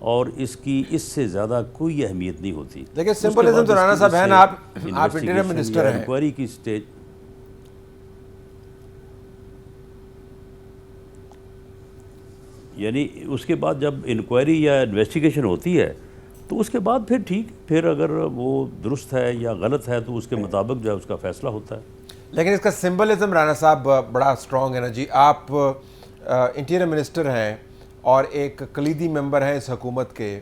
اور اس کی اس سے زیادہ کوئی اہمیت نہیں ہوتی. لیکن سمبلزم تو رانا صاحب ہے نا, آپ انٹیریئر منسٹر ہیں. انکوائری کی سٹیج, یعنی اس کے بعد جب انکوائری یا انویسٹیگیشن ہوتی ہے تو اس کے بعد پھر ٹھیک, پھر اگر وہ درست ہے یا غلط ہے تو اس کے مطابق جو ہے اس کا فیصلہ ہوتا ہے. لیکن اس کا سمبلزم رانا صاحب بڑا اسٹرانگ ہے نا جی. آپ انٹیریئر منسٹر ہیں اور ایک کلیدی ممبر ہیں اس حکومت کے,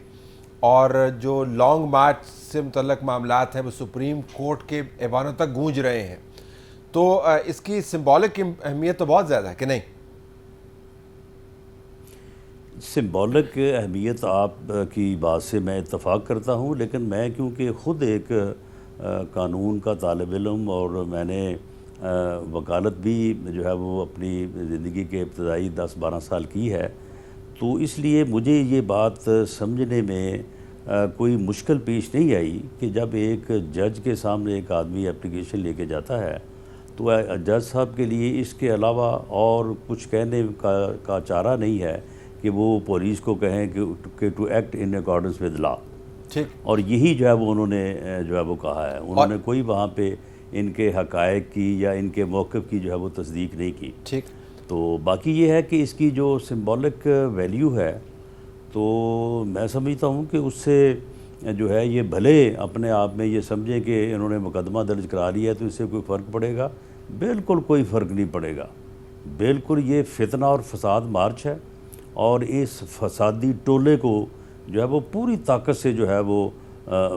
اور جو لانگ مارچ سے متعلق معاملات ہیں وہ سپریم کورٹ کے ایوانوں تک گونج رہے ہیں, تو اس کی سمبولک اہمیت تو بہت زیادہ ہے کہ نہیں؟ سمبولک اہمیت آپ کی بات سے میں اتفاق کرتا ہوں, لیکن میں کیونکہ خود ایک قانون کا طالب علم اور میں نے وکالت بھی جو ہے وہ اپنی زندگی کے ابتدائی 10-12 سال کی ہے, تو اس لیے مجھے یہ بات سمجھنے میں کوئی مشکل پیش نہیں آئی کہ جب ایک جج کے سامنے ایک آدمی اپلیکیشن لے کے جاتا ہے تو جج صاحب کے لیے اس کے علاوہ اور کچھ کہنے کا چارہ نہیں ہے کہ وہ پولیس کو کہیں کہ to act in accordance with law. ٹھیک, اور یہی جو ہے وہ انہوں نے جو ہے وہ کہا ہے. انہوں نے کوئی وہاں پہ ان کے حقائق کی یا ان کے موقف کی جو ہے وہ تصدیق نہیں کی. ٹھیک, تو باقی یہ ہے کہ اس کی جو سمبولک ویلیو ہے تو میں سمجھتا ہوں کہ اس سے جو ہے یہ بھلے اپنے آپ میں یہ سمجھیں کہ انہوں نے مقدمہ درج کرا لیا ہے تو اس سے کوئی فرق پڑے گا, بالکل کوئی فرق نہیں پڑے گا. بالکل یہ فتنہ اور فساد مارچ ہے, اور اس فسادی ٹولے کو جو ہے وہ پوری طاقت سے جو ہے وہ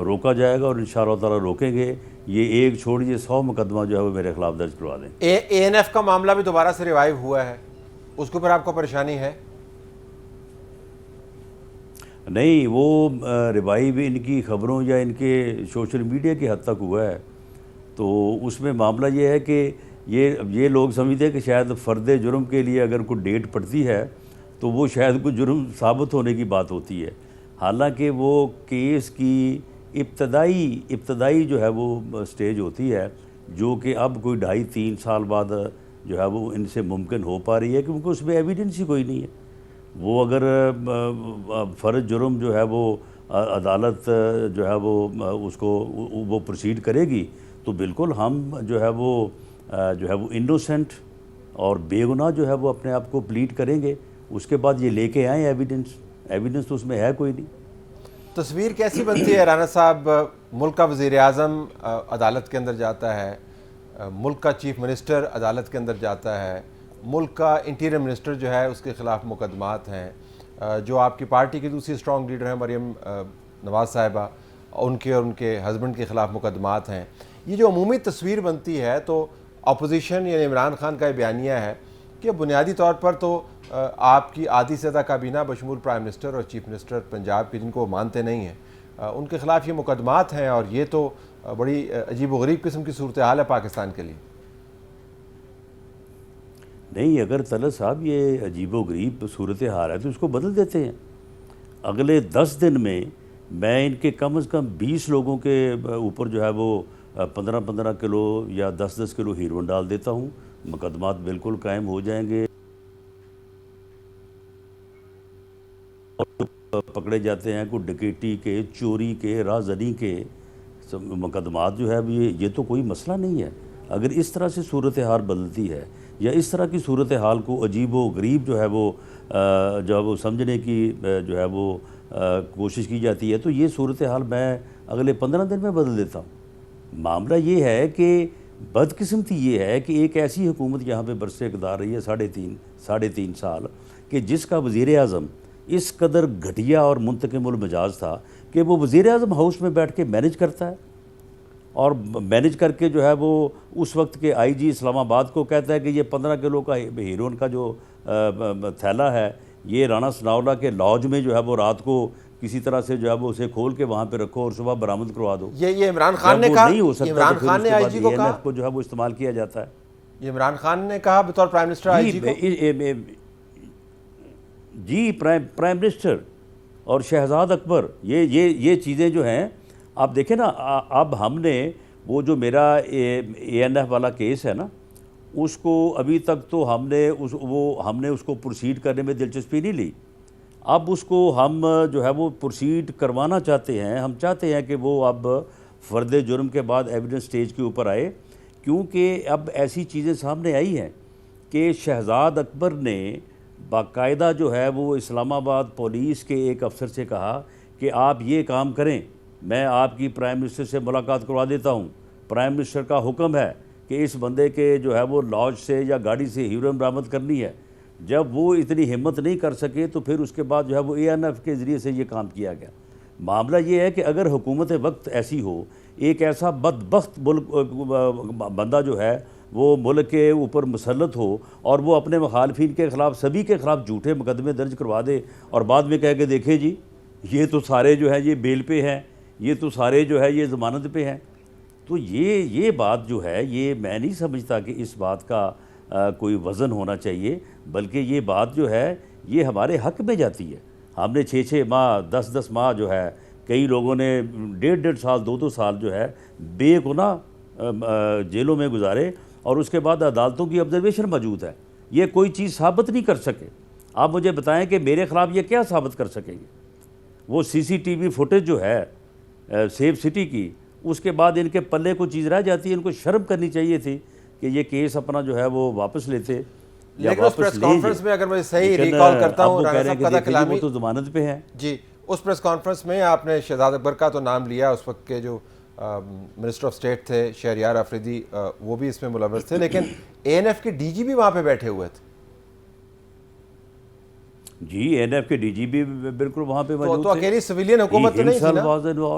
روکا جائے گا, اور انشاءاللہ تعالیٰ روکیں گے. یہ ایک چھوڑیے 100 مقدمہ جو ہے وہ میرے خلاف درج کروا دیں. اے این ایف کا معاملہ بھی دوبارہ سے ریوائیو ہوا ہے, اس کے اوپر آپ کو پریشانی ہے؟ نہیں, وہ ریوائیو ان کی خبروں یا ان کے سوشل میڈیا کی حد تک ہوا ہے, تو اس میں معاملہ یہ ہے کہ یہ لوگ سمجھتے ہیں کہ شاید فرد جرم کے لیے اگر کوئی ڈیٹ پڑتی ہے تو وہ شاید کوئی جرم ثابت ہونے کی بات ہوتی ہے, حالانکہ وہ کیس کی ابتدائی جو ہے وہ سٹیج ہوتی ہے, جو کہ اب کوئی 2.5-3 سال بعد جو ہے وہ ان سے ممکن ہو پا رہی ہے, کیونکہ اس میں ایویڈنس ہی کوئی نہیں ہے. وہ اگر فرض جرم جو ہے وہ عدالت جو ہے وہ اس کو وہ پروسیڈ کرے گی تو بالکل ہم جو ہے وہ انوسنٹ اور بے گناہ جو ہے وہ اپنے آپ کو پلیٹ کریں گے. اس کے بعد یہ لے کے آئیں ایویڈنس تو اس میں ہے کوئی نہیں. تصویر کیسی بنتی ہے رانا صاحب؟ ملک کا وزیر اعظم عدالت کے اندر جاتا ہے, ملک کا چیف منسٹر عدالت کے اندر جاتا ہے, ملک کا انٹیریئر منسٹر جو ہے اس کے خلاف مقدمات ہیں, جو آپ کی پارٹی کی دوسری اسٹرانگ لیڈر ہیں مریم نواز صاحبہ, ان کے اور ان کے ہسبینڈ کے خلاف مقدمات ہیں. یہ جو عمومی تصویر بنتی ہے تو اپوزیشن یعنی عمران خان کا یہ بیانیہ ہے کہ بنیادی طور پر تو آپ کی آدھی سے زیادہ کابینہ بشمول پرائم منسٹر اور چیف منسٹر پنجاب کے جن کو مانتے نہیں ہیں, ان کے خلاف یہ مقدمات ہیں, اور یہ تو بڑی عجیب و غریب قسم کی صورتحال ہے پاکستان کے لیے. نہیں, اگر طلعت صاحب یہ عجیب و غریب صورتحال ہے تو اس کو بدل دیتے ہیں. اگلے 10 دن میں ان کے کم از کم 20 لوگوں کے اوپر جو ہے وہ 15-15 کلو یا 10-10 کلو ہیروئن ڈال دیتا ہوں, مقدمات بالکل قائم ہو جائیں گے. پکڑے جاتے ہیں کوئی ڈکیٹی کے, چوری کے, رازداری کے مقدمات جو ہے یہ تو کوئی مسئلہ نہیں ہے. اگر اس طرح سے صورتحال بدلتی ہے یا اس طرح کی صورتحال کو عجیب و غریب جو ہے وہ سمجھنے کی جو ہے وہ کوشش کی جاتی ہے تو یہ صورتحال میں اگلے 15 دن میں بدل دیتا ہوں. معاملہ یہ ہے کہ بدقسمتی یہ ہے کہ ایک ایسی حکومت یہاں پہ برسر اقتدار رہی ہے 3.5 سال کہ جس کا وزیر اعظم اس قدر گھٹیا اور منتقم المزاج تھا کہ وہ وزیر اعظم ہاؤس میں بیٹھ کے مینج کرتا ہے, اور مینج کر کے جو ہے وہ اس وقت کے آئی جی اسلام آباد کو کہتا ہے کہ یہ 15 کلو کا ہیروئن کا جو تھیلا ہے یہ رانا ثناءاللہ کے لاج میں جو ہے وہ رات کو کسی طرح سے جو ہے وہ اسے کھول کے وہاں پہ رکھو اور صبح برآمد کروا دو. یہ عمران خان نے کہا, نہیں ہو سکتا, عمران خان نے آئی جی کو کہا کو جو ہے وہ استعمال کیا جاتا ہے. یہ عمران خان نے کہا بطور پرائم منسٹر آئی جی کو. جی, پرائم منسٹر اور شہزاد اکبر یہ چیزیں جو ہیں آپ دیکھیں نا. اب ہم نے وہ جو میرا اے این ایف والا کیس ہے نا اس کو ابھی تک تو ہم نے اس کو پروسیڈ کرنے میں دلچسپی نہیں لی. اب اس کو ہم جو ہے وہ پروسیڈ کروانا چاہتے ہیں. ہم چاہتے ہیں کہ وہ اب فرد جرم کے بعد ایویڈنس سٹیج کے اوپر آئے, کیونکہ اب ایسی چیزیں سامنے آئی ہیں کہ شہزاد اکبر نے باقاعدہ جو ہے وہ اسلام آباد پولیس کے ایک افسر سے کہا کہ آپ یہ کام کریں, میں آپ کی پرائم منسٹر سے ملاقات کروا دیتا ہوں, پرائم منسٹر کا حکم ہے کہ اس بندے کے جو ہے وہ لاج سے یا گاڑی سے ہیروئن برآمد کرنی ہے. جب وہ اتنی ہمت نہیں کر سکے تو پھر اس کے بعد جو ہے وہ ANF کے ذریعے سے یہ کام کیا گیا. معاملہ یہ ہے کہ اگر حکومت وقت ایسی ہو, ایک ایسا بدبخت بندہ جو ہے وہ ملک کے اوپر مسلط ہو اور وہ اپنے مخالفین کے خلاف سبھی کے خلاف جھوٹے مقدمے درج کروا دے اور بعد میں کہہ کے دیکھیں جی یہ تو سارے جو ہے یہ بیل پہ ہیں, یہ تو سارے جو ہے یہ ضمانت پہ ہیں, تو یہ بات جو ہے یہ میں نہیں سمجھتا کہ اس بات کا کوئی وزن ہونا چاہیے, بلکہ یہ بات جو ہے یہ ہمارے حق میں جاتی ہے. ہم نے 6 ماہ 10 ماہ جو ہے, کئی لوگوں نے 1.5 سال 2 سال جو ہے بے گناہ جیلوں میں گزارے اور اس کے بعد عدالتوں کی آبزرویشن موجود ہے. یہ کوئی چیز ثابت نہیں کر سکے. آپ مجھے بتائیں کہ میرے خلاف یہ کیا ثابت کر سکیں گے؟ وہ CCTV فوٹیج جو ہے سیف سٹی کی, اس کے بعد ان کے پلے کو چیز رہ جاتی ہے. ان کو شرم کرنی چاہیے تھی کہ یہ کیس اپنا جو ہے وہ واپس لیتے یا لیکن اس پریس کانفرنس میں اگر میں صحیح ریکال کرتا ہوں رانا صاحب قدر کلامی, وہ تو ضمانت پہ ہے جی اس پریس کانفرنس میں آپ نے شہزاد اکبر کا تو نام لیا, اس وقت کے جو منسٹر آف اسٹیٹ تھے شہریار آفریدی وہ بھی اس میں ملوث تھے, لیکن ANF کے DG بھی وہاں پہ بیٹھے ہوئے تھے. جی ANF کے DG بھی بالکل وہاں پہ موجود تھے. تو اکیلی سویلین حکومت تو نہیں تھی نا؟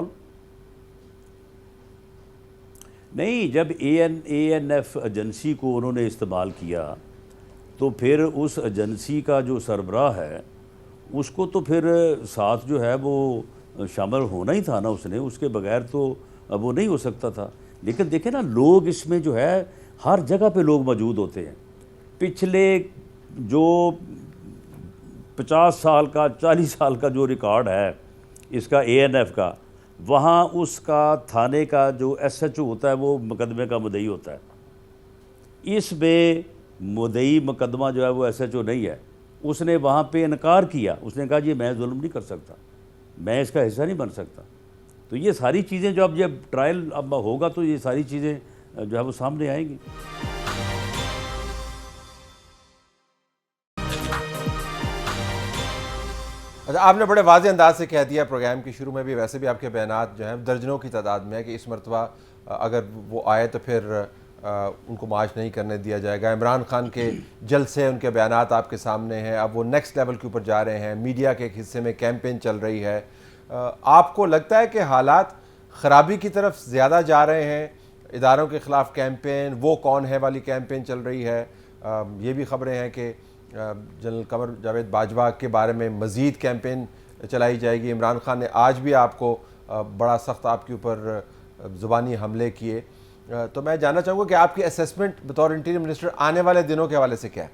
نہیں, جب ANF ایجنسی کو انہوں نے استعمال کیا تو پھر اس ایجنسی کا جو سربراہ ہے اس کو تو پھر ساتھ جو ہے وہ شامل ہونا ہی تھا نا اس نے, اس کے بغیر تو وہ نہیں ہو سکتا تھا. لیکن دیکھیں نا, لوگ اس میں جو ہے ہر جگہ پہ لوگ موجود ہوتے ہیں. پچھلے جو 50 سال کا 40 سال کا جو ریکارڈ ہے اس کا ANF کا, وہاں اس کا تھانے کا جو SHO ہوتا ہے وہ مقدمے کا مدعی ہوتا ہے. اس میں مدعی مقدمہ جو ہے وہ SHO نہیں ہے. اس نے وہاں پہ انکار کیا, اس نے کہا جی میں ظلم نہیں کر سکتا, میں اس کا حصہ نہیں بن سکتا. تو یہ ساری چیزیں جو اب جب ٹرائل اب ہوگا تو یہ ساری چیزیں جو ہے وہ سامنے آئیں گی. اچھا, آپ نے بڑے واضح انداز سے کہہ دیا پروگرام کی شروع میں بھی, ویسے بھی آپ کے بیانات جو ہیں درجنوں کی تعداد میں ہے کہ اس مرتبہ اگر وہ آئے تو پھر ان کو معاش نہیں کرنے دیا جائے گا. عمران خان کے جلسے, ان کے بیانات آپ کے سامنے ہیں, اب وہ نیکسٹ لیول کے اوپر جا رہے ہیں, میڈیا کے ایک حصے میں کیمپین چل رہی ہے. آپ کو لگتا ہے کہ حالات خرابی کی طرف زیادہ جا رہے ہیں؟ اداروں کے خلاف کیمپین, وہ کون ہے والی کیمپین چل رہی ہے. یہ بھی خبریں ہیں کہ جنرل قمر جاوید باجوہ کے بارے میں مزید کیمپین چلائی جائے گی. عمران خان نے آج بھی آپ کو بڑا سخت آپ کے اوپر زبانی حملے کیے. تو میں جاننا چاہوں گا کہ آپ کی اسیسمنٹ بطور انٹیریئر منسٹر آنے والے دنوں کے حوالے سے کیا ہے؟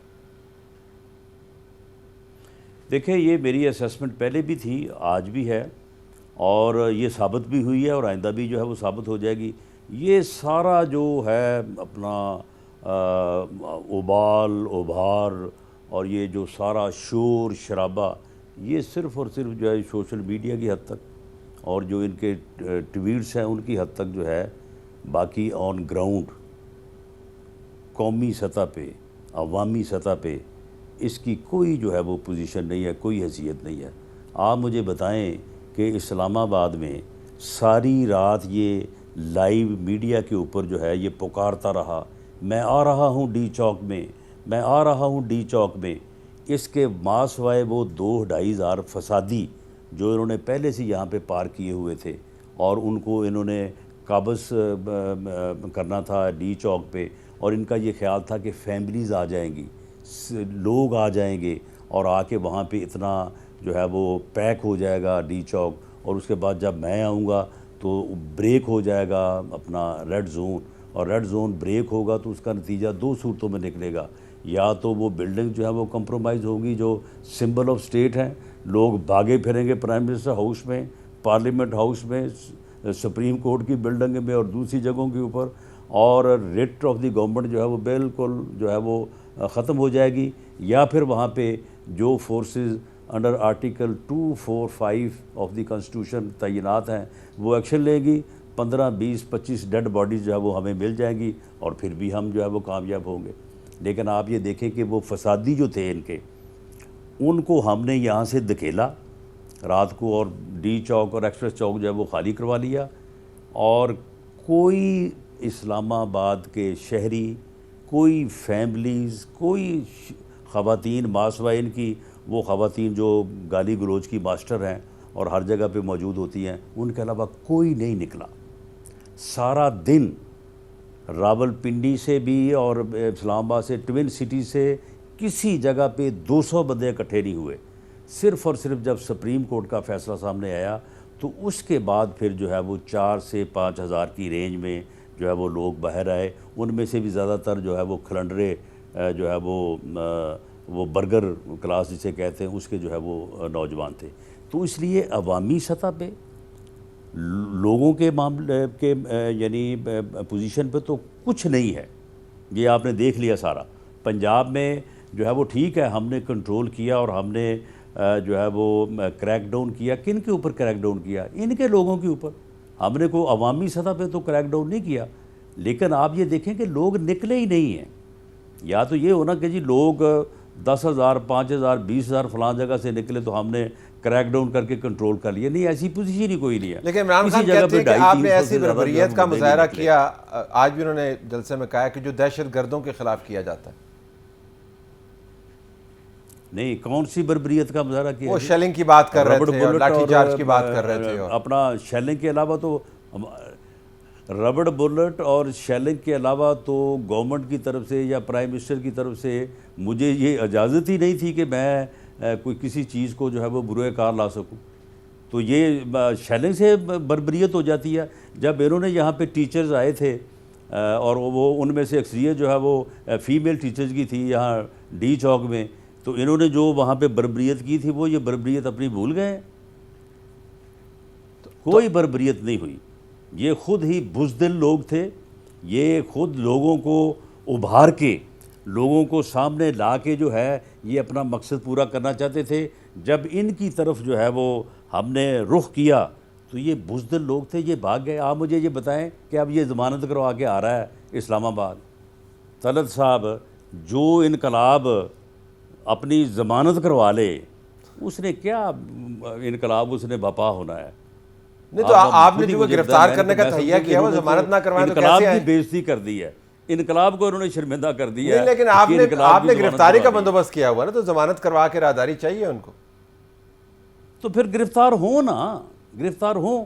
دیکھیں, یہ میری اسیسمنٹ پہلے بھی تھی, آج بھی ہے, اور یہ ثابت بھی ہوئی ہے اور آئندہ بھی جو ہے وہ ثابت ہو جائے گی. یہ سارا جو ہے اپنا ابال ابھار اور یہ جو سارا شور شرابہ, یہ صرف اور صرف جو ہے سوشل میڈیا کی حد تک اور جو ان کے ٹویٹس ہیں ان کی حد تک جو ہے. باقی آن گراؤنڈ قومی سطح پہ عوامی سطح پہ اس کی کوئی جو ہے وہ پوزیشن نہیں ہے, کوئی حیثیت نہیں ہے. آپ مجھے بتائیں کہ اسلام آباد میں ساری رات یہ لائیو میڈیا کے اوپر جو ہے یہ پکارتا رہا, میں آ رہا ہوں ڈی چوک میں, میں آ رہا ہوں ڈی چوک میں. اس کے ماسوائے وہ 2-2.5 ہزار فسادی جو انہوں نے پہلے سے یہاں پہ پار کیے ہوئے تھے اور ان کو انہوں نے قابض کرنا تھا ڈی چوک پہ, اور ان کا یہ خیال تھا کہ فیملیز آ جائیں گی, لوگ آ جائیں گے اور آ کے وہاں پہ اتنا جو ہے وہ پیک ہو جائے گا ڈی چوک, اور اس کے بعد جب میں آؤں گا تو بریک ہو جائے گا اپنا ریڈ زون, اور ریڈ زون بریک ہوگا تو اس کا نتیجہ 2 صورتوں میں نکلے گا. یا تو وہ بلڈنگ جو ہے وہ کمپرومائز ہوگی جو سمبل آف اسٹیٹ ہیں, لوگ بھاگے پھریں گے پرائم منسٹر ہاؤس میں, پارلیمنٹ ہاؤس میں, سپریم کورٹ کی بلڈنگ میں اور دوسری جگہوں کے اوپر, اور ریٹ آف دی گورنمنٹ جو ہے وہ بالکل جو ہے وہ ختم ہو جائے گی. یا پھر وہاں پہ جو forces under article 245 of the constitution تعینات ہیں، وہ ایکشن لے گی، 15 20 25 ڈیڈ باڈیز جو ہے وہ ہمیں مل جائیں گی اور پھر بھی ہم جو ہے وہ کامیاب ہوں گے۔ لیکن آپ یہ دیکھیں کہ وہ فسادی جو تھے ان کے، ان کو ہم نے یہاں سے دھکیلا رات کو، اور ڈی چوک اور ایکسپریس چوک جو ہے وہ خالی کروا لیا، اور کوئی اسلام آباد کے شہری، کوئی فیملیز، کوئی خواتین ماسوا ان کی، وہ خواتین جو گالی گلوچ کی ماسٹر ہیں اور ہر جگہ پہ موجود ہوتی ہیں، ان کے علاوہ کوئی نہیں نکلا۔ سارا دن راول پنڈی سے بھی اور اسلام آباد سے، ٹوین سٹی سے کسی جگہ پہ 200 بندے اکٹھے نہیں ہوئے۔ صرف اور صرف جب سپریم کورٹ کا فیصلہ سامنے آیا تو اس کے بعد پھر جو ہے وہ 4 سے 5 ہزار کی رینج میں جو ہے وہ لوگ باہر آئے۔ ان میں سے بھی زیادہ تر جو ہے وہ کھلنڈرے جو ہے وہ برگر کلاس جسے کہتے ہیں، اس کے جو ہے وہ نوجوان تھے۔ تو اس لیے عوامی سطح پہ لوگوں کے معاملے کے یعنی پوزیشن پہ تو کچھ نہیں ہے۔ یہ آپ نے دیکھ لیا سارا۔ پنجاب میں جو ہے وہ ٹھیک ہے، ہم نے کنٹرول کیا اور ہم نے جو ہے وہ کریک ڈاؤن کیا۔ کن کے اوپر کریک ڈاؤن کیا؟ ان کے لوگوں کے اوپر۔ ہم نے کوئی عوامی سطح پہ تو کریک ڈاؤن نہیں کیا، لیکن آپ یہ دیکھیں کہ لوگ نکلے ہی نہیں ہیں۔ یا تو یہ ہونا کہ جی لوگ 10,000 5,000 20,000 فلاں جگہ سے نکلے تو ہم نے کریک ڈاؤن کر کے کنٹرول کر لیا، نہیں، ایسی پوزیشن ہی کوئی نہیں ہے۔ لیکن عمران خان کہتے ہیں کہ آپ نے ایسی بربریت کا مظاہرہ کیا، آج بھی انہوں نے جلسے میں کہا کہ جو دہشت گردوں کے خلاف کیا جاتا ہے۔ نہیں، کون سی بربریت کا مظاہرہ کیا؟ وہ شیلنگ کی بات کر رہے تھے اور لاٹھی چارج کی بات کر رہے تھے، اپنا شیلنگ کے علاوہ تو ربڑ بلٹ اور شیلنگ کے علاوہ تو گورنمنٹ کی طرف سے یا پرائم منسٹر کی طرف سے مجھے یہ اجازت ہی نہیں تھی کہ میں کوئی کسی چیز کو جو ہے وہ بروئے کار لا سکوں۔ تو یہ شیلنگ سے بربریت ہو جاتی ہے۔ جب انہوں نے یہاں پہ ٹیچرز آئے تھے اور وہ ان میں سے اکثریت جو ہے وہ فیمیل ٹیچرز کی تھی یہاں ڈی چوک میں، تو انہوں نے جو وہاں پہ بربریت کی تھی وہ یہ بربریت اپنی بھول گئے ہیں۔ کوئی بربریت نہیں ہوئی، یہ خود ہی بزدل لوگ تھے، یہ خود لوگوں کو ابھار کے لوگوں کو سامنے لا کے جو ہے یہ اپنا مقصد پورا کرنا چاہتے تھے۔ جب ان کی طرف جو ہے وہ ہم نے رخ کیا تو یہ بزدل لوگ تھے، یہ بھاگ گئے۔ آپ مجھے یہ بتائیں کہ اب یہ ضمانت کروا کے آ رہا ہے اسلام آباد، طلعت صاحب جو انقلاب اپنی ضمانت کروا لے، اس نے کیا انقلاب اس نے بپا ہونا ہے؟ نہیں تو آپ نے جو گرفتار کرنے کا تہیہ کیا وہ ضمانت نہ کروائیں تو کیسے انقلاب آئے؟ کی بےعزتی کر دی ہے، انقلاب کو انہوں نے شرمندہ کر دیا ہے۔ لیکن آپ نے گرفتاری کا بندوبست کیا ہوا نا، تو ضمانت کروا کے راہداری چاہیے ان کو۔ تو پھر گرفتار ہوں نا، گرفتار ہوں۔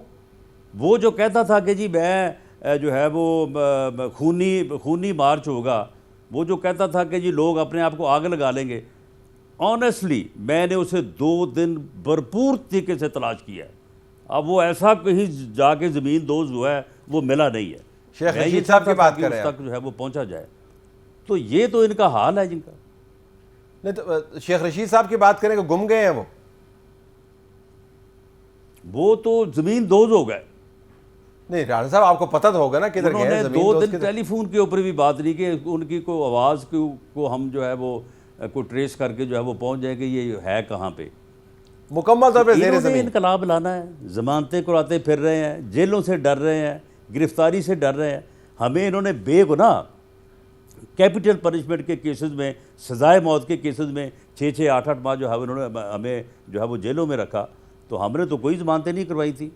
وہ جو کہتا تھا کہ جی میں جو ہے وہ خونی مارچ ہوگا، وہ جو کہتا تھا کہ جی لوگ اپنے آپ کو آگ لگا لیں گے، آنیسٹلی میں نے اسے 2 دن بھرپور طریقے سے تلاش کیا ہے۔ اب وہ ایسا کہیں جا کے زمین دوز ہوا ہے وہ ملا نہیں ہے۔ شیخ رشید صاحب کی بات کر رہے ہیں، اس تک جو ہے وہ پہنچا جائے، تو یہ تو ان کا حال ہے جن کا۔ نہیں تو شیخ رشید صاحب کی بات کریں کہ گم گئے ہیں وہ تو زمین دوز ہو گئے۔ نہیں رانا صاحب آپ کو پتہ تو ہوگا نا کدھر گئے ہیں، زمین انہوں نے 2 دن ٹیلی فون کے اوپر بھی بات نہیں کہ ان کی کوئی آواز کو ہم جو ہے وہ کوئی ٹریس کر کے جو ہے وہ پہنچ جائیں کہ یہ ہے کہاں پہ۔ مکمل طور پہ زیر انہوں نے زمین انقلاب لانا ہے، ضمانتیں کراتے پھر رہے ہیں، جیلوں سے ڈر رہے ہیں، گرفتاری سے ڈر رہے ہیں۔ ہمیں انہوں نے بے گناہ کیپٹل پنشمنٹ کے کیسز میں، سزائے موت کے کیسز میں 6 8 ماہ جو ہے انہوں نے ہمیں جو ہے وہ جیلوں میں رکھا، تو ہم نے تو کوئی ضمانتیں نہیں کروائی تھی،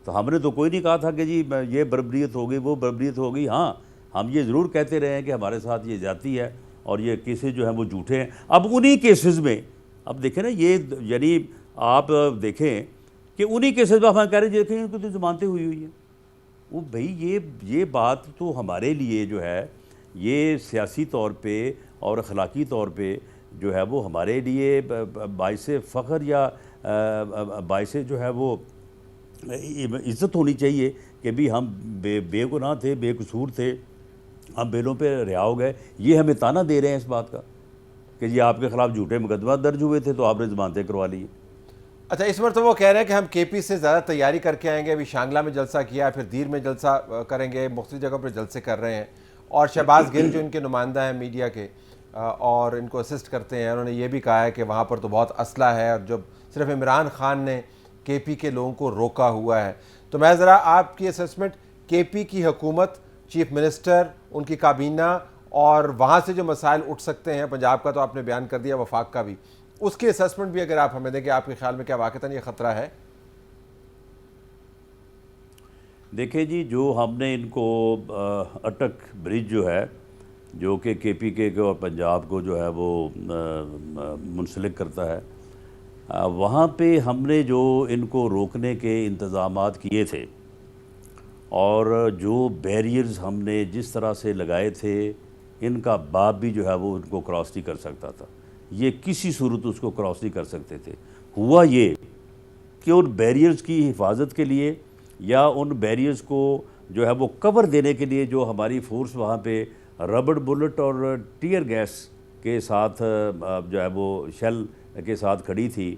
تو ہم نے تو کوئی نہیں کہا تھا کہ جی یہ بربریت ہو گئی وہ بربریت ہو گئی۔ ہاں ہم یہ ضرور کہتے رہے ہیں کہ ہمارے ساتھ یہ زیادتی ہے اور یہ کیسز جو ہیں وہ جھوٹے ہیں۔ اب انہی کیسز میں اب دیکھیں نا، یہ یعنی آپ دیکھیں کہ انہی کیسز میں ہم کہہ رہے ہیں دیکھیں ان کو تو ضمانتیں ہوئی ہیں۔ وہ بھائی یہ بات تو ہمارے لیے جو ہے یہ سیاسی طور پہ اور اخلاقی طور پہ جو ہے وہ ہمارے لیے باعث فخر یا باعث جو ہے وہ عزت ہونی چاہیے کہ بھی ہم بے گناہ تھے، بے قصور تھے، ہم بیلوں پہ رہا ہو گئے۔ یہ ہمیں تانا دے رہے ہیں اس بات کا کہ جی آپ کے خلاف جھوٹے مقدمات درج ہوئے تھے تو آپ نے ضمانتیں کروا لی۔ اچھا اس مرتبہ وہ کہہ رہے ہیں کہ ہم کے پی سے زیادہ تیاری کر کے آئیں گے، ابھی شانگلہ میں جلسہ کیا، پھر دیر میں جلسہ کریں گے، مختلف جگہوں پر جلسے کر رہے ہیں، اور شہباز گل جو ان کے نمائندہ ہیں میڈیا کے اور ان کو اسسٹ کرتے ہیں. انہوں نے یہ بھی کہا ہے کہ وہاں پر تو بہت اسلحہ ہے اور جب صرف عمران خان نے کے پی کے لوگوں کو روکا ہوا ہے. تو میں ذرا آپ کی اسسمنٹ کے پی کی حکومت, چیف منسٹر, ان کی کابینہ اور وہاں سے جو مسائل اٹھ سکتے ہیں, پنجاب کا تو آپ نے بیان کر دیا, وفاق کا بھی, اس کی اسسمنٹ بھی اگر آپ ہمیں دیں کہ آپ کے خیال میں کیا واقعتاً یہ خطرہ ہے؟ دیکھیں جی, جو ہم نے ان کو اٹک برج جو ہے جو کہ کے پی کے اور پنجاب کو جو ہے وہ منسلک کرتا ہے, وہاں پہ ہم نے جو ان کو روکنے کے انتظامات کیے تھے اور جو بیریئرز ہم نے جس طرح سے لگائے تھے, ان کا باپ بھی جو ہے وہ ان کو کراس نہیں کر سکتا تھا. یہ کسی صورت اس کو کراس نہیں کر سکتے تھے. ہوا یہ کہ ان بیریئرز کی حفاظت کے لیے یا ان بیریئرز کو جو ہے وہ کور دینے کے لیے جو ہماری فورس وہاں پہ ربڑ بلٹ اور ٹیئر گیس کے ساتھ جو ہے وہ شیل کے ساتھ کھڑی تھی,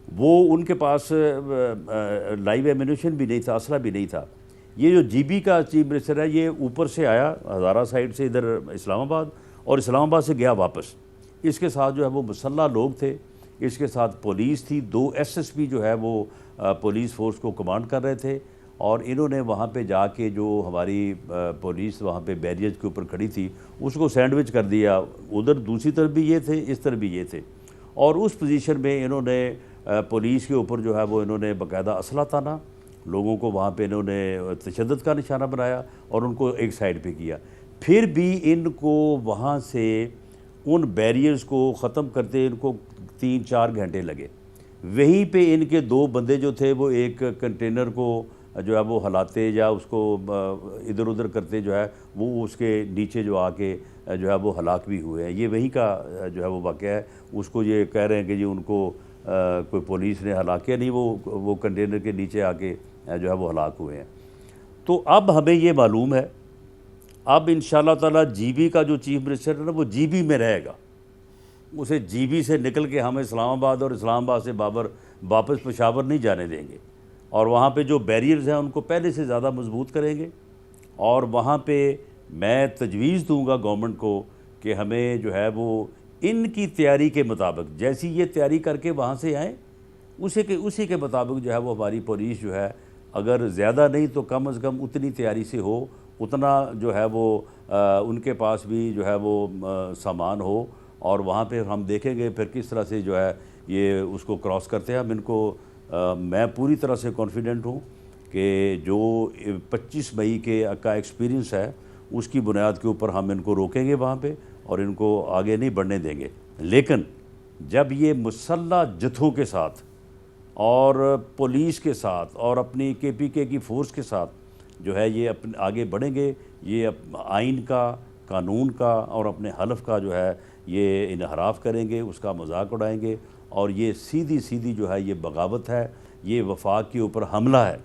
وہ ان کے پاس لائیو ایمونیشن بھی نہیں تھا, اسلحہ بھی نہیں تھا. یہ جو جی بی کا چیف منسٹر ہے, یہ اوپر سے آیا ہزارہ سائڈ سے ادھر اسلام آباد, اور اسلام آباد سے گیا واپس. اس کے ساتھ جو ہے وہ مسلح لوگ تھے, اس کے ساتھ پولیس تھی, 2 ایس ایس پی جو ہے وہ پولیس فورس کو کمانڈ کر رہے تھے, اور انہوں نے وہاں پہ جا کے جو ہماری پولیس وہاں پہ بیریئرز کے اوپر کھڑی تھی اس کو سینڈوچ کر دیا. ادھر دوسری طرف بھی یہ تھے, اس طرف بھی یہ تھے, اور اس پوزیشن میں انہوں نے پولیس کے اوپر جو ہے وہ انہوں نے باقاعدہ اسلحہ تانا, لوگوں کو وہاں پہ انہوں نے تشدد کا نشانہ بنایا اور ان کو ایک سائڈ پہ کیا. پھر بھی ان کو وہاں سے ان بیریئرز کو ختم کرتے ان کو 3-4 گھنٹے لگے. وہیں پہ ان کے 2 بندے جو تھے وہ ایک کنٹینر کو جو ہے وہ ہلاتے یا اس کو ادھر ادھر کرتے جو ہے وہ اس کے نیچے جو آ کے جو ہے وہ ہلاک بھی ہوئے ہیں. یہ وہیں کا جو ہے وہ واقعہ ہے. اس کو یہ کہہ رہے ہیں کہ جی ان کو کوئی پولیس نے ہلاک کیا, نہیں, وہ کنٹینر کے نیچے آ کے جو ہے وہ ہلاک ہوئے ہیں. تو اب ہمیں یہ معلوم ہے, اب انشاءاللہ تعالیٰ جی بی کا جو چیف منسٹر ہے نا وہ جی بی میں رہے گا. اسے جی بی سے نکل کے ہم اسلام آباد اور اسلام آباد سے بابر واپس پشاور نہیں جانے دیں گے, اور وہاں پہ جو بیریئرز ہیں ان کو پہلے سے زیادہ مضبوط کریں گے. اور وہاں پہ میں تجویز دوں گا گورنمنٹ کو کہ ہمیں جو ہے وہ ان کی تیاری کے مطابق, جیسی یہ تیاری کر کے وہاں سے آئیں, اسی کے مطابق جو ہے وہ ہماری پولیس جو ہے اگر زیادہ نہیں تو کم از کم اتنی تیاری سے ہو, اتنا جو ہے وہ ان کے پاس بھی جو ہے وہ سامان ہو, اور وہاں پہ ہم دیکھیں گے پھر کس طرح سے جو ہے یہ اس کو کراس کرتے ہیں. ہم ان کو میں پوری طرح سے کانفیڈنٹ ہوں کہ جو 25 مئی کے کا ایکسپیرینس ہے اس کی بنیاد کے اوپر ہم ان کو روکیں گے وہاں پہ اور ان کو آگے نہیں بڑھنے دیں گے. لیکن جب یہ مسلح جتھوں کے ساتھ اور پولیس کے ساتھ اور اپنی کے پی کے کی فورس کے ساتھ جو ہے یہ اپنے آگے بڑھیں گے, یہ آئین کا, قانون کا اور اپنے حلف کا جو ہے یہ انحراف کریں گے, اس کا مذاق اڑائیں گے, اور یہ سیدھی جو ہے یہ بغاوت ہے, یہ وفاق کے اوپر حملہ ہے.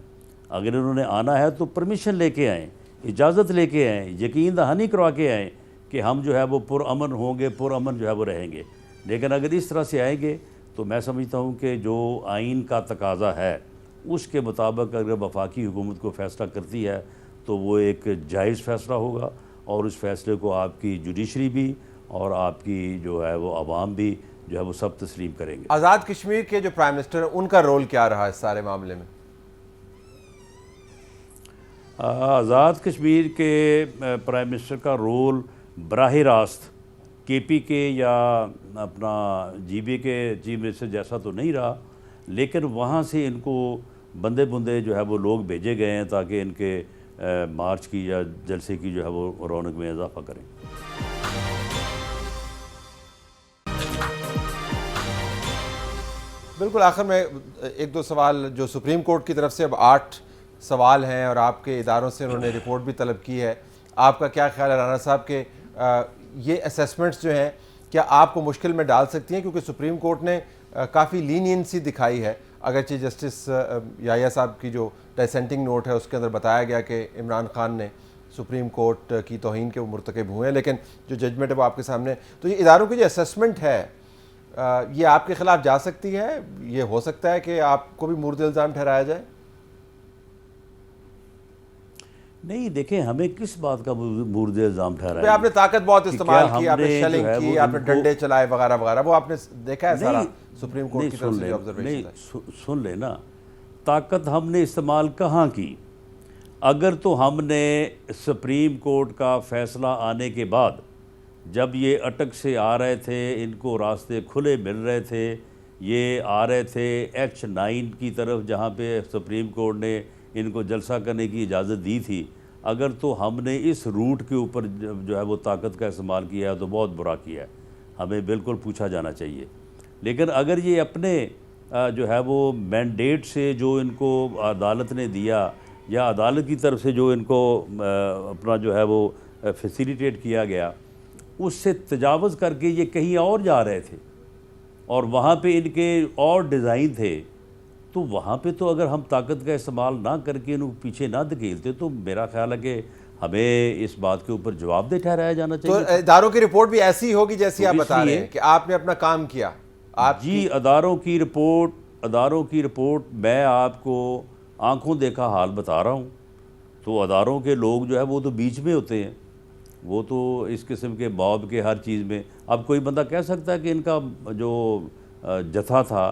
اگر انہوں نے آنا ہے تو پرمیشن لے کے آئیں, اجازت لے کے آئیں, یقین دہانی کروا کے آئیں کہ ہم جو ہے وہ پرامن ہوں گے, پرامن جو ہے وہ رہیں گے. لیکن اگر اس طرح سے آئیں گے تو میں سمجھتا ہوں کہ جو آئین کا تقاضا ہے اس کے مطابق اگر وفاقی حکومت کو فیصلہ کرتی ہے تو وہ ایک جائز فیصلہ ہوگا, اور اس فیصلے کو آپ کی جوڈیشری بھی اور آپ کی جو ہے وہ عوام بھی جو ہے وہ سب تسلیم کریں گے. آزاد کشمیر کے جو پرائم منسٹر ہیں ان کا رول کیا رہا اس سارے معاملے میں؟ آزاد کشمیر کے پرائم منسٹر کا رول براہ راست کے پی کے یا اپنا جی بی کے چیف منسٹر جیسا تو نہیں رہا, لیکن وہاں سے ان کو بندے جو ہے وہ لوگ بھیجے گئے ہیں تاکہ ان کے مارچ کی یا جلسے کی جو ہے وہ رونق میں اضافہ کریں. بالکل. آخر میں 1-2 سوال جو سپریم کورٹ کی طرف سے اب 8 سوال ہیں اور آپ کے اداروں سے انہوں نے رپورٹ بھی طلب کی ہے, آپ کا کیا خیال ہے رانا صاحب کہ یہ اسیسمنٹس جو ہیں کیا آپ کو مشکل میں ڈال سکتی ہیں؟ کیونکہ سپریم کورٹ نے کافی لینینسی دکھائی ہے, اگرچہ جسٹس یحییٰ صاحب کی جو ڈیسینٹنگ نوٹ ہے اس کے اندر بتایا گیا کہ عمران خان نے سپریم کورٹ کی توہین کے وہ مرتکب ہوئے ہیں, لیکن جو ججمنٹ ہے وہ آپ کے سامنے. تو یہ اداروں کی جو اسیسمنٹ ہے یہ آپ کے خلاف جا سکتی ہے؟ یہ ہو سکتا ہے کہ آپ کو بھی مورد الزام ٹھہرایا جائے؟ نہیں دیکھیں ہمیں کس بات کا مورد الزام ٹھہرا ہے؟ آپ نے طاقت بہت استعمال کی، آپ نے جو شیلنگ ہے کی، وہ آپ نے ڈنڈے چلائے وغیرہ وغیرہ، وہ آپ نے دیکھا ہے سارا سپریم کورٹ کی طرف سے جو آبزرویشن ہے؟ سن لیں نا، طاقت ہم نے استعمال کہاں کی؟ اگر تو ہم نے سپریم کورٹ کا فیصلہ آنے کے بعد، جب یہ اٹک سے آ رہے تھے، ان کو راستے کھلے مل رہے تھے، یہ آ رہے تھے H9 کی طرف جہاں پہ سپریم کورٹ نے ان کو جلسہ کرنے کی اجازت دی تھی، اگر تو ہم نے اس روٹ کے اوپر جو ہے وہ طاقت کا استعمال کیا ہے تو بہت برا کیا ہے، ہمیں بالکل پوچھا جانا چاہیے۔ لیکن اگر یہ اپنے جو ہے وہ مینڈیٹ سے جو ان کو عدالت نے دیا، یا عدالت کی طرف سے جو ان کو اپنا جو ہے وہ فیسیلیٹیٹ کیا گیا، اس سے تجاوز کر کے یہ کہیں اور جا رہے تھے اور وہاں پہ ان کے اور ڈیزائن تھے، تو وہاں پہ تو اگر ہم طاقت کا استعمال نہ کر کے ان کو پیچھے نہ دھکیلتے تو میرا خیال ہے کہ ہمیں اس بات کے اوپر جواب دہ ٹھہرایا جانا تو چاہیے۔ اداروں کی رپورٹ بھی ایسی ہوگی جیسی آپ اس بتا رہے لیے ہیں کہ آپ نے اپنا کام کیا؟ آپ جی اداروں کی رپورٹ میں آپ کو آنکھوں دیکھا حال بتا رہا ہوں، تو اداروں کے لوگ جو ہے وہ تو بیچ میں ہوتے ہیں، وہ تو اس قسم کے موب کے ہر چیز میں، اب کوئی بندہ کہہ سکتا ہے کہ ان کا جو جتھا تھا،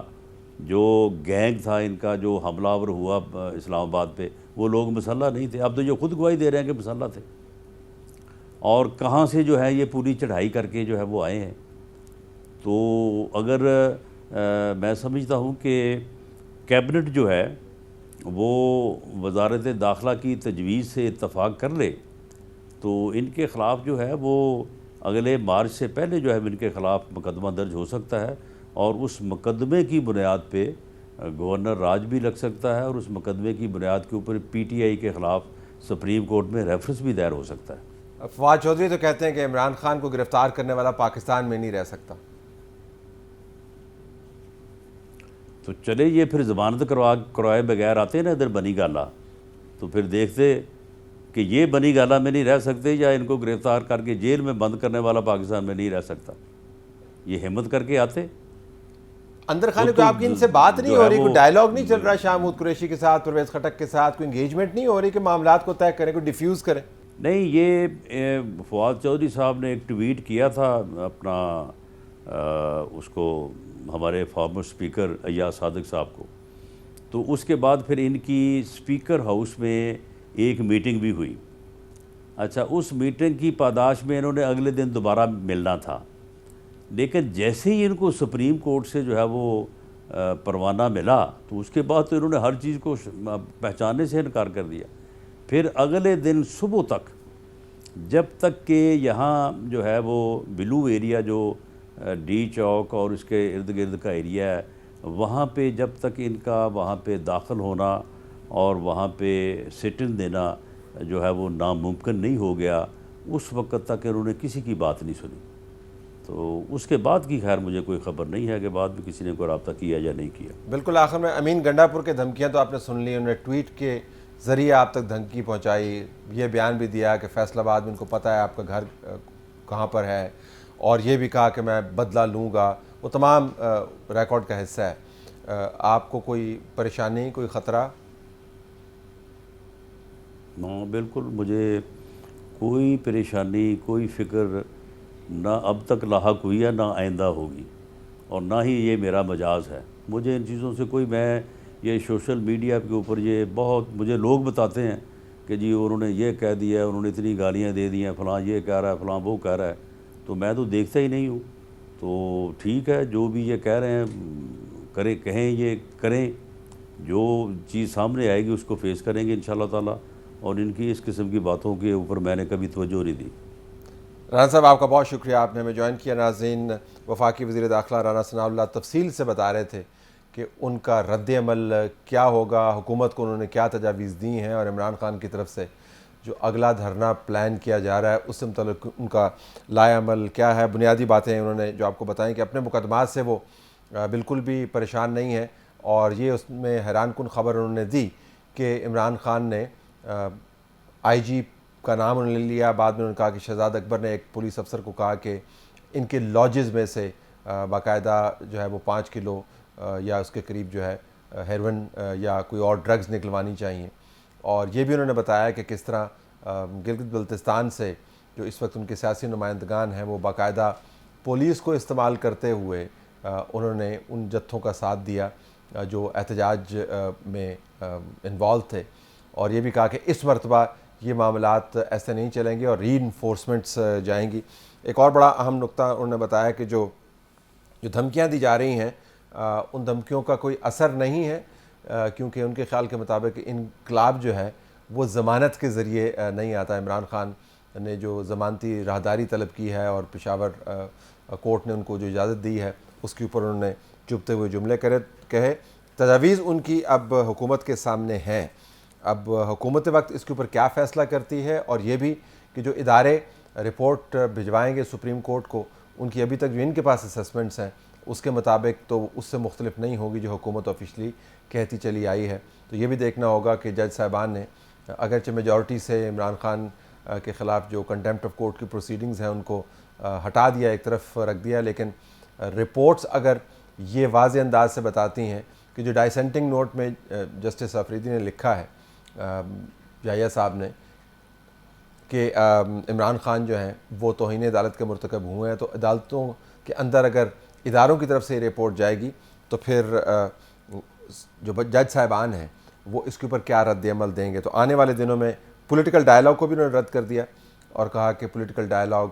جو گینگ تھا ان کا جو حملہ آور ہوا اسلام آباد پہ، وہ لوگ مسلح نہیں تھے؟ اب تو یہ خود گواہی دے رہے ہیں کہ مسلح تھے، اور کہاں سے جو ہے یہ پوری چڑھائی کر کے جو ہے وہ آئے ہیں۔ تو اگر میں سمجھتا ہوں کہ کیبنٹ جو ہے وہ وزارت داخلہ کی تجویز سے اتفاق کر لے تو ان کے خلاف جو ہے وہ اگلے مارچ سے پہلے جو ہے ان کے خلاف مقدمہ درج ہو سکتا ہے، اور اس مقدمے کی بنیاد پہ گورنر راج بھی لگ سکتا ہے، اور اس مقدمے کی بنیاد کے اوپر پی ٹی آئی کے خلاف سپریم کورٹ میں ریفرنس بھی دائر ہو سکتا ہے۔ فواد چودھری تو کہتے ہیں کہ عمران خان کو گرفتار کرنے والا پاکستان میں نہیں رہ سکتا۔ تو چلے یہ پھر ضمانت کروائے بغیر آتے نا ادھر بنی گالا، تو پھر دیکھتے کہ یہ بنی گالا میں نہیں رہ سکتے یا ان کو گرفتار کر کے جیل میں بند کرنے والا پاکستان میں نہیں رہ سکتا، یہ ہمت کر کے آتے۔ اندر خانے کو آپ کی ان سے بات نہیں ہو رہی، کوئی ڈائیلاگ نہیں چل رہا شاہ محمود قریشی کے ساتھ، پرویز خٹک کے ساتھ، کوئی انگیجمنٹ نہیں ہو رہی کہ معاملات کو طے کریں، کوئی ڈیفیوز کریں؟ نہیں، یہ فواد چودھری صاحب نے ایک ٹویٹ کیا تھا اپنا اس کو ہمارے فارمر سپیکر ایاز صادق صاحب کو، تو اس کے بعد پھر ان کی سپیکر ہاؤس میں ایک میٹنگ بھی ہوئی۔ اچھا، اس میٹنگ کی پاداش میں انہوں نے اگلے دن دوبارہ ملنا تھا، لیکن جیسے ہی ان کو سپریم کورٹ سے جو ہے وہ پروانہ ملا تو اس کے بعد تو انہوں نے ہر چیز کو پہچاننے سے انکار کر دیا۔ پھر اگلے دن صبح تک، جب تک کہ یہاں جو ہے وہ بلو ایریا جو ڈی چوک اور اس کے ارد گرد کا ایریا ہے، وہاں پہ جب تک ان کا وہاں پہ داخل ہونا اور وہاں پہ سٹن دینا جو ہے وہ ناممکن نہیں ہو گیا، اس وقت تک انہوں نے کسی کی بات نہیں سنی۔ تو اس کے بعد کی خیر مجھے کوئی خبر نہیں ہے کہ بعد میں کسی نے کوئی رابطہ کیا یا نہیں کیا۔ بالکل آخر میں امین گنڈا پور کے دھمکیاں تو آپ نے سن لی، انہوں نے ٹویٹ کے ذریعے آپ تک دھمکی پہنچائی، یہ بیان بھی دیا کہ فیصل آباد میں ان کو پتہ ہے آپ کا گھر کہاں پر ہے، اور یہ بھی کہا کہ میں بدلہ لوں گا، وہ تمام ریکارڈ کا حصہ ہے۔ آپ کو کوئی پریشانی، کوئی خطرہ؟ ہاں بالکل، مجھے کوئی پریشانی، کوئی فکر نہ اب تک لاحق ہوئی ہے، نہ آئندہ ہوگی، اور نہ ہی یہ میرا مجاز ہے۔ مجھے ان چیزوں سے کوئی، میں یہ سوشل میڈیا کے اوپر یہ بہت مجھے لوگ بتاتے ہیں کہ جی انہوں نے یہ کہہ دیا ہے، انہوں نے اتنی گالیاں دے دی ہیں، فلاں یہ کہہ رہا ہے، فلاں وہ کہہ رہا ہے، تو میں تو دیکھتا ہی نہیں ہوں۔ تو ٹھیک ہے، جو بھی یہ کہہ رہے ہیں کریں، کہیں یہ کریں، جو چیز سامنے آئے گی اس کو فیس کریں گے انشاءاللہ تعالیٰ، اور ان کی اس قسم کی باتوں کے اوپر میں نے کبھی توجہ نہیں دی۔ رانا صاحب آپ کا بہت شکریہ، آپ نے ہمیں جوائن کیا۔ ناظرین، وفاقی وزیر داخلہ رانا ثناء اللہ تفصیل سے بتا رہے تھے کہ ان کا رد عمل کیا ہوگا، حکومت کو انہوں نے کیا تجاویز دی ہیں، اور عمران خان کی طرف سے جو اگلا دھرنا پلان کیا جا رہا ہے اس سے متعلق ان کا لائے عمل کیا ہے۔ بنیادی باتیں انہوں نے جو آپ کو بتائیں کہ اپنے مقدمات سے وہ بالکل بھی پریشان نہیں ہیں، اور یہ اس میں حیران کن خبر انہوں نے دی کہ عمران خان نے آئی جی کا نام انہوں نے لیا، بعد میں انہوں نے کہا کہ شہزاد اکبر نے ایک پولیس افسر کو کہا کہ ان کے لاجز میں سے باقاعدہ جو ہے وہ 5 کلو یا اس کے قریب جو ہے ہیروئن یا کوئی اور ڈرگز نکلوانی چاہیے، اور یہ بھی انہوں نے بتایا کہ کس طرح گلگت بلتستان سے جو اس وقت ان کے سیاسی نمائندگان ہیں وہ باقاعدہ پولیس کو استعمال کرتے ہوئے انہوں نے ان جتھوں کا ساتھ دیا جو احتجاج میں انوالو تھے، اور یہ بھی کہا کہ اس مرتبہ یہ معاملات ایسے نہیں چلیں گے اور ری انفورسمنٹس جائیں گی۔ ایک اور بڑا اہم نقطہ انہوں نے بتایا کہ جو دھمکیاں دی جا رہی ہیں ان دھمکیوں کا کوئی اثر نہیں ہے، کیونکہ ان کے خیال کے مطابق انقلاب جو ہے وہ ضمانت کے ذریعے نہیں آتا۔ عمران خان نے جو ضمانتی راہداری طلب کی ہے اور پشاور کورٹ نے ان کو جو اجازت دی ہے اس کے اوپر انہوں نے چبھتے ہوئے جملے کہے۔ تجاویز ان کی اب حکومت کے سامنے ہیں، اب حکومت وقت اس کے اوپر کیا فیصلہ کرتی ہے، اور یہ بھی کہ جو ادارے رپورٹ بھجوائیں گے سپریم کورٹ کو، ان کی ابھی تک جو ان کے پاس اسسمنٹس ہیں اس کے مطابق تو اس سے مختلف نہیں ہوگی جو حکومت آفیشلی کہتی چلی آئی ہے۔ تو یہ بھی دیکھنا ہوگا کہ جج صاحبان نے اگرچہ میجورٹی سے عمران خان کے خلاف جو کنٹیمپٹ آف کورٹ کی پروسیڈنگز ہیں ان کو ہٹا دیا، ایک طرف رکھ دیا، لیکن رپورٹس اگر یہ واضح انداز سے بتاتی ہیں کہ جو ڈائسینٹنگ نوٹ میں جسٹس آفریدی نے لکھا ہے یحییٰ صاحب نے کہ عمران خان جو ہیں وہ توہین عدالت کے مرتکب ہوئے ہیں، تو عدالتوں کے اندر اگر اداروں کی طرف سے یہ رپورٹ جائے گی تو پھر جو جج صاحبان ہیں وہ اس کے اوپر کیا رد عمل دیں گے۔ تو آنے والے دنوں میں پولیٹیکل ڈائلاگ کو بھی انہوں نے رد کر دیا اور کہا کہ پولیٹیکل ڈائلاگ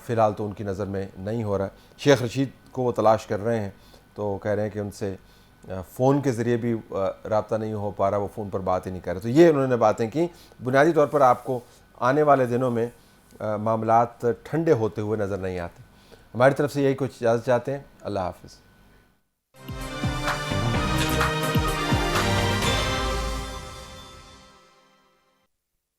فی الحال تو ان کی نظر میں نہیں ہو رہا ہے۔ شیخ رشید کو وہ تلاش کر رہے ہیں، تو کہہ رہے ہیں کہ ان سے فون کے ذریعے بھی رابطہ نہیں ہو پا رہا، وہ فون پر بات ہی نہیں کر رہے۔ تو یہ انہوں نے باتیں کی۔ بنیادی طور پر آپ کو آنے والے دنوں میں معاملات ٹھنڈے ہوتے ہوئے نظر نہیں آتے۔ ہماری طرف سے یہی کچھ اجازت چاہتے ہیں۔ اللہ حافظ۔